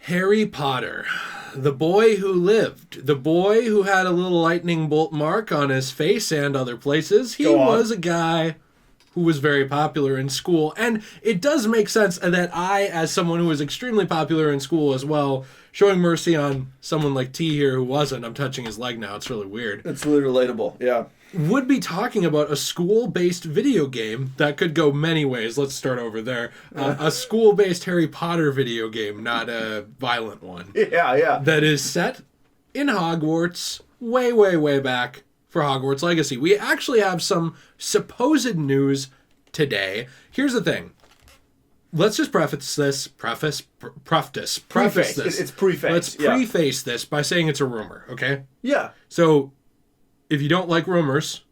Harry Potter, the boy who lived, the boy who had a little lightning bolt mark on his face and other places. He was a guy who was very popular in school. And it does make sense that I, as someone who was extremely popular in school as well, showing mercy on someone like T here who wasn't. I'm touching his leg now. It's really weird. It's really relatable, yeah. Would be talking about a school-based video game that could go many ways. Let's start over there. A school-based Harry Potter video game, not a violent one. Yeah. That is set in Hogwarts way, way, way back for Hogwarts Legacy. We actually have some supposed news today. Here's the thing. Let's just preface this. Preface this. It's preface. Let's preface this by saying it's a rumor, okay? Yeah. So, if you don't like rumors...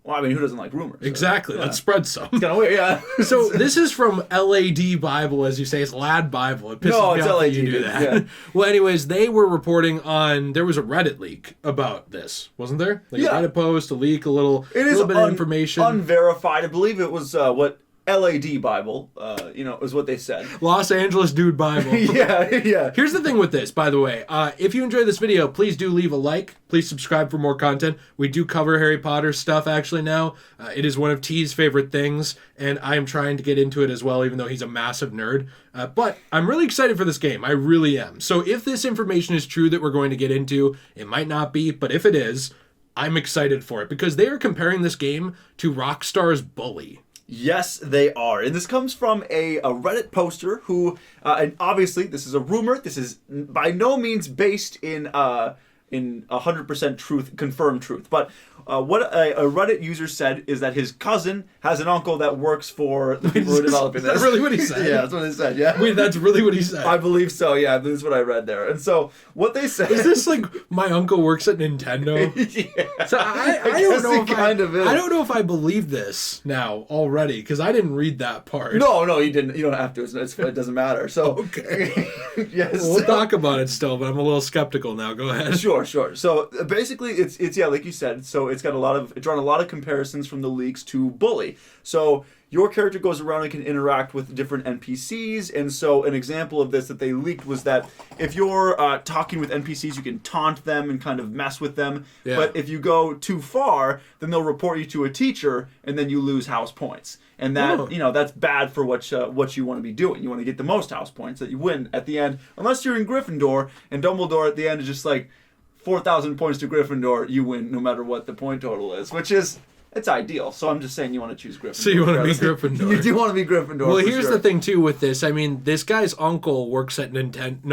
Well, I mean, who doesn't like rumors? Exactly. Let's spread some. It's kind of weird, yeah. So, this is from LAD Bible, as you say. It's Lad Bible. It pisses me off that you do that. Yeah. Well, anyways, they were reporting on... There was a Reddit leak about this, wasn't there? Like a Reddit post, a leak, a little bit of information. Unverified. I believe it was what... LAD Bible, is what they said. Los Angeles Dude Bible. Yeah. Here's the thing with this, by the way. If you enjoy this video, please do leave a like. Please subscribe for more content. We do cover Harry Potter stuff, actually, now. It is one of T's favorite things, and I am trying to get into it as well, even though he's a massive nerd. But I'm really excited for this game. I really am. So if this information is true that we're going to get into, it might not be, but if it is, I'm excited for it, because they are comparing this game to Rockstar's Bully. Yes, they are. And this comes from a Reddit poster who, and obviously this is a rumor. This is by no means based in 100% truth, confirmed truth. But what a Reddit user said is that his cousin has an uncle that works for the people who are developing this. Is that really what he said? Yeah, that's what he said, yeah. Wait, that's really what he said? I believe so, yeah. This is what I read there. And so, what they said... Is this like, my uncle works at Nintendo? Yeah. So I don't know if kind of is. I don't know if I believe this now already, because I didn't read that part. No, you didn't. You don't have to. It doesn't matter. So okay. Yes. Well, we'll talk about it still, but I'm a little skeptical now. Go ahead. Sure. So basically, it's like you said. So it's drawn a lot of comparisons from the leaks to Bully. So your character goes around and can interact with different NPCs, and so an example of this that they leaked was that if you're talking with NPCs, you can taunt them and kind of mess with them. Yeah. But if you go too far, then they'll report you to a teacher, and then you lose house points. And that that's bad for what you want to be doing. You want to get the most house points that you win at the end, unless you're in Gryffindor, and Dumbledore at the end is just like 4,000 points to Gryffindor. You win no matter what the point total is, which is. It's ideal, so I'm just saying you want to choose Gryffindor. So you want to be Gryffindor. You do want to be Gryffindor. Well, here's the thing, too, with this. I mean, this guy's uncle works at Hogwarts.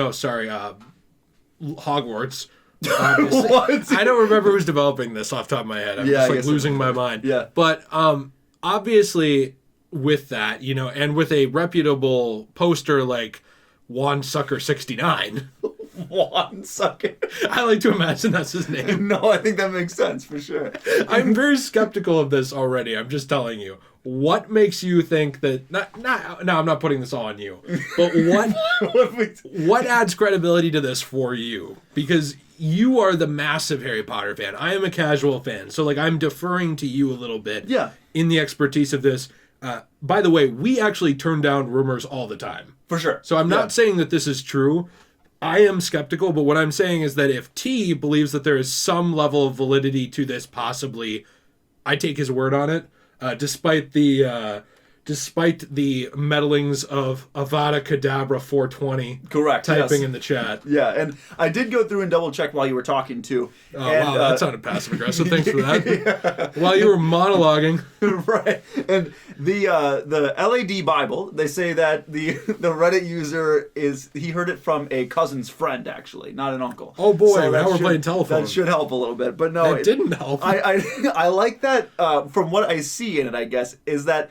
What? I don't remember who's developing this off the top of my head. I'm just losing my mind. Yeah. But obviously, with that, and with a reputable poster like Wand Sucker 69. Wand Sucker. I like to imagine that's his name. No, I think that makes sense for sure. I'm very skeptical of this already. I'm just telling you. What makes you think that... No, I'm not putting this all on you. But what adds credibility to this for you? Because you are the massive Harry Potter fan. I am a casual fan. So, I'm deferring to you a little bit in the expertise of this. By the way, we actually turn down rumors all the time. For sure. So I'm not saying that this is true. I am skeptical, but what I'm saying is that if T believes that there is some level of validity to this, possibly, I take his word on it, despite the meddlings of Avada Kedavra 420 correct typing in the chat. Yeah, and I did go through and double check while you were talking too. Oh, wow, that sounded passive aggressive. Thanks for that. While you were monologuing. Right. And the LAD Bible, they say that the Reddit user he heard it from a cousin's friend, actually, not an uncle. Oh boy, so now we're playing telephone. That should help a little bit, but no, it didn't help. I like that. From what I see in it, I guess, is that.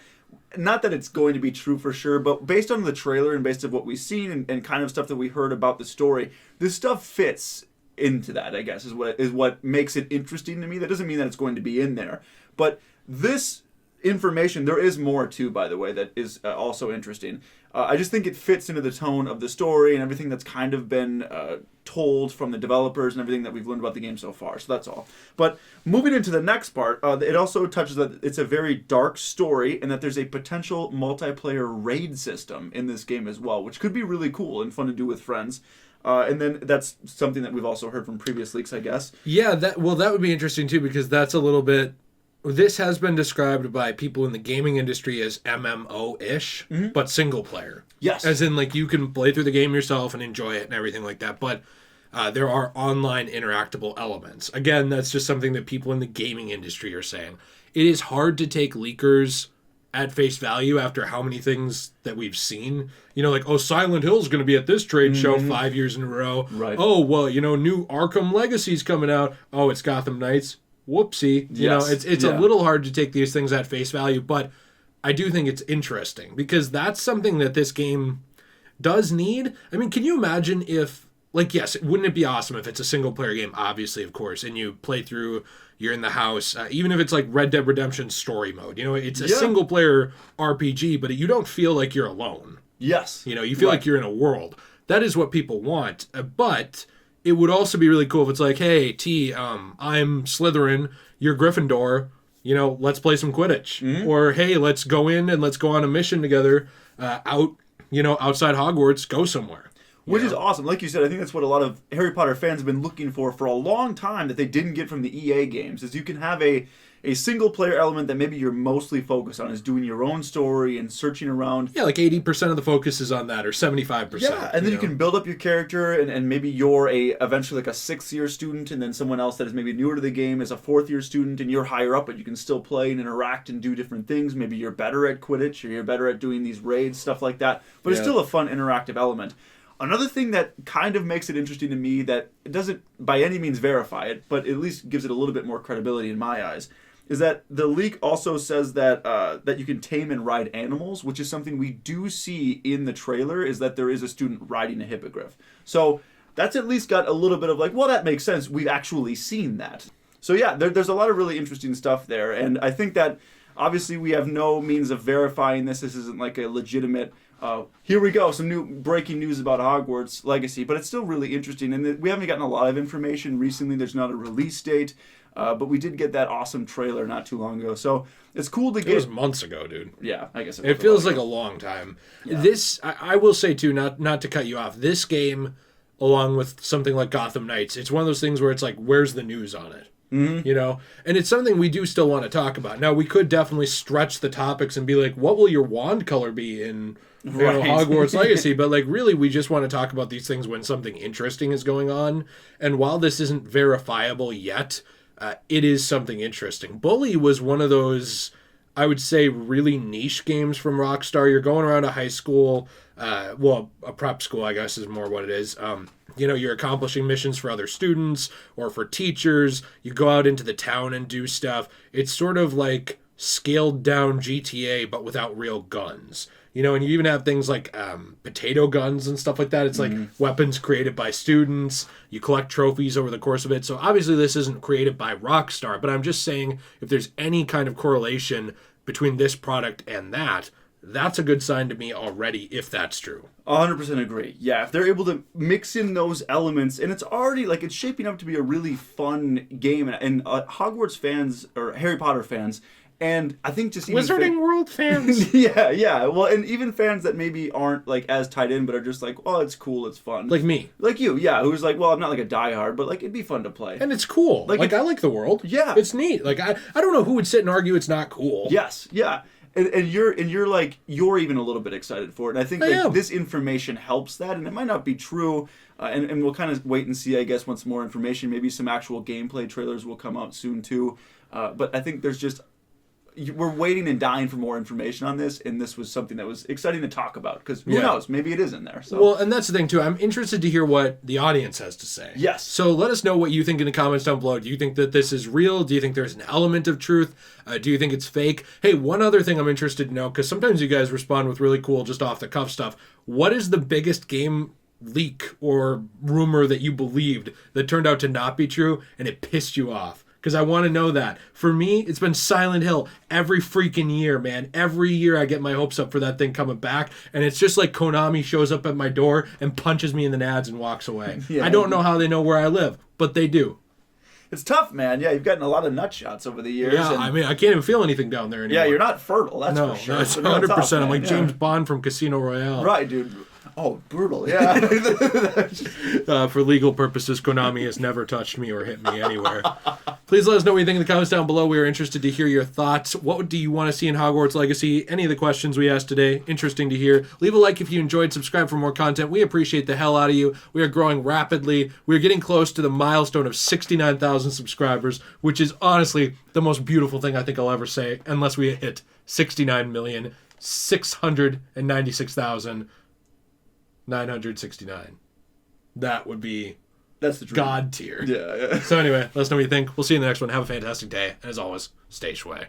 Not that it's going to be true for sure, but based on the trailer and based on what we've seen and kind of stuff that we heard about the story, this stuff fits into that, I guess, is what makes it interesting to me. That doesn't mean that it's going to be in there. But this information. There is more too, by the way, that is also interesting. I just think it fits into the tone of the story and everything that's kind of been told from the developers and everything that we've learned about the game so far. So that's all. But moving into the next part, it also touches that it's a very dark story and that there's a potential multiplayer raid system in this game as well, which could be really cool and fun to do with friends. And then that's something that we've also heard from previous leaks, I guess. Yeah, that would be interesting too, because that's a little bit... This has been described by people in the gaming industry as MMO-ish, but single player. Yes. As in, like, you can play through the game yourself and enjoy it and everything like that, but there are online interactable elements. Again, that's just something that people in the gaming industry are saying. It is hard to take leakers at face value after how many things that we've seen. You know, like, oh, Silent Hill's going to be at this trade show 5 years in a row. Right. Oh, well, you know, new Arkham Legacy's coming out. Oh, it's Gotham Knights. Whoopsie. You know, it's a little hard to take these things at face value, but I do think it's interesting because that's something that this game does need. I mean, can you imagine if, like, yes, wouldn't it be awesome if it's a single player game, obviously, of course, and you play through, you're in the house, even if it's like Red Dead Redemption story mode, you know, it's a single player RPG, but you don't feel like you're alone. Yes. You know, you feel like you're in a world. That is what people want, but... It would also be really cool if it's like, hey, T, I'm Slytherin, you're Gryffindor, you know, let's play some Quidditch. Or, hey, let's go in and let's go on a mission together outside Hogwarts, go somewhere. Which is awesome. Like you said, I think that's what a lot of Harry Potter fans have been looking for a long time that they didn't get from the EA games, is you can have a single-player element that maybe you're mostly focused on, is doing your own story and searching around. Yeah, like 80% of the focus is on that, or 75%. Yeah, and then you can build up your character, and maybe you're eventually like a 6th-year student, and then someone else that is maybe newer to the game is a 4th-year student, and you're higher up, but you can still play and interact and do different things. Maybe you're better at Quidditch, or you're better at doing these raids, stuff like that. But it's still a fun interactive element. Another thing that kind of makes it interesting to me, that it doesn't by any means verify it, but at least gives it a little bit more credibility in my eyes, is that the leak also says that that you can tame and ride animals, which is something we do see in the trailer, is that there is a student riding a hippogriff. So that's at least got a little bit of like, well, that makes sense. We've actually seen that. So yeah, there's a lot of really interesting stuff there. And I think that obviously we have no means of verifying this. This isn't like a legitimate... here we go, some new breaking news about Hogwarts Legacy, but it's still really interesting, and we haven't gotten a lot of information recently. There's not a release date, but we did get that awesome trailer not too long ago, so it's cool to get... It was months ago, dude. Yeah, I guess it feels like a long time. Yeah. This, I will say too, not to cut you off, this game, along with something like Gotham Knights, it's one of those things where it's like, where's the news on it? You know, and it's something we do still want to talk about. Now, we could definitely stretch the topics and be like, what will your wand color be in Hogwarts Legacy? But like, really, we just want to talk about these things when something interesting is going on. And while this isn't verifiable yet, it is something interesting. Bully was one of those, I would say, really niche games from Rockstar. You're going around a high school, a prep school, I guess is more what it is. You know, you're accomplishing missions for other students or for teachers. You go out into the town and do stuff. It's sort of like scaled down GTA, but without real guns. You know, and you even have things like potato guns and stuff like that. It's like weapons created by students. You collect trophies over the course of it. So obviously this isn't created by Rockstar, but I'm just saying if there's any kind of correlation between this product and that, that's a good sign to me already, if that's true. 100% agree. Yeah, if they're able to mix in those elements, and it's already, like, it's shaping up to be a really fun game, and Hogwarts fans, or Harry Potter fans, and I think just even... Wizarding World fans! yeah. Well, and even fans that maybe aren't, like, as tied in, but are just like, oh, it's cool, it's fun. Like me. Like you, yeah, who's like, well, I'm not like a diehard, but, like, it'd be fun to play. And it's cool. Like I like the world. Yeah. It's neat. Like, I don't know who would sit and argue it's not cool. Yes, yeah. And you're even a little bit excited for it. And I think this information helps that, and it might not be true. And we'll kind of wait and see, I guess, once more information. Maybe some actual gameplay trailers will come out soon too. But I think there's just... We're waiting and dying for more information on this, and this was something that was exciting to talk about, because who knows, maybe it is in there. So. Well, and that's the thing too, I'm interested to hear what the audience has to say. Yes. So let us know what you think in the comments down below. Do you think that this is real? Do you think there's an element of truth? Do you think it's fake? Hey, one other thing I'm interested to know, because sometimes you guys respond with really cool, just off the cuff stuff. What is the biggest game leak or rumor that you believed that turned out to not be true, and it pissed you off? because I want to know that. For me, it's been Silent Hill every freaking year, man. Every year I get my hopes up for that thing coming back, and it's just like Konami shows up at my door and punches me in the nads and walks away. Yeah. I don't know how they know where I live, but they do. It's tough, man. Yeah, you've gotten a lot of nut shots over the years. Yeah, and, I mean, I can't even feel anything down there anymore. yeah, you're not fertile, that's No, for sure. that's So no, it's 100%. tough, I'm man, like yeah. James Bond from Casino Royale. Right, dude. Oh, brutal, yeah. For legal purposes, Konami has never touched me or hit me anywhere. Please let us know what you think in the comments down below. We are interested to hear your thoughts. What do you want to see in Hogwarts Legacy? Any of the questions we asked today, interesting to hear. Leave a like if you enjoyed. Subscribe for more content. We appreciate the hell out of you. We are growing rapidly. We're getting close to the milestone of 69,000 subscribers, which is honestly the most beautiful thing I think I'll ever say, unless we hit 69,696,969. That would be That's the dream. God tier. Yeah, yeah. So anyway, let us know what you think. We'll see you in the next one. Have a fantastic day. And as always, stay shway.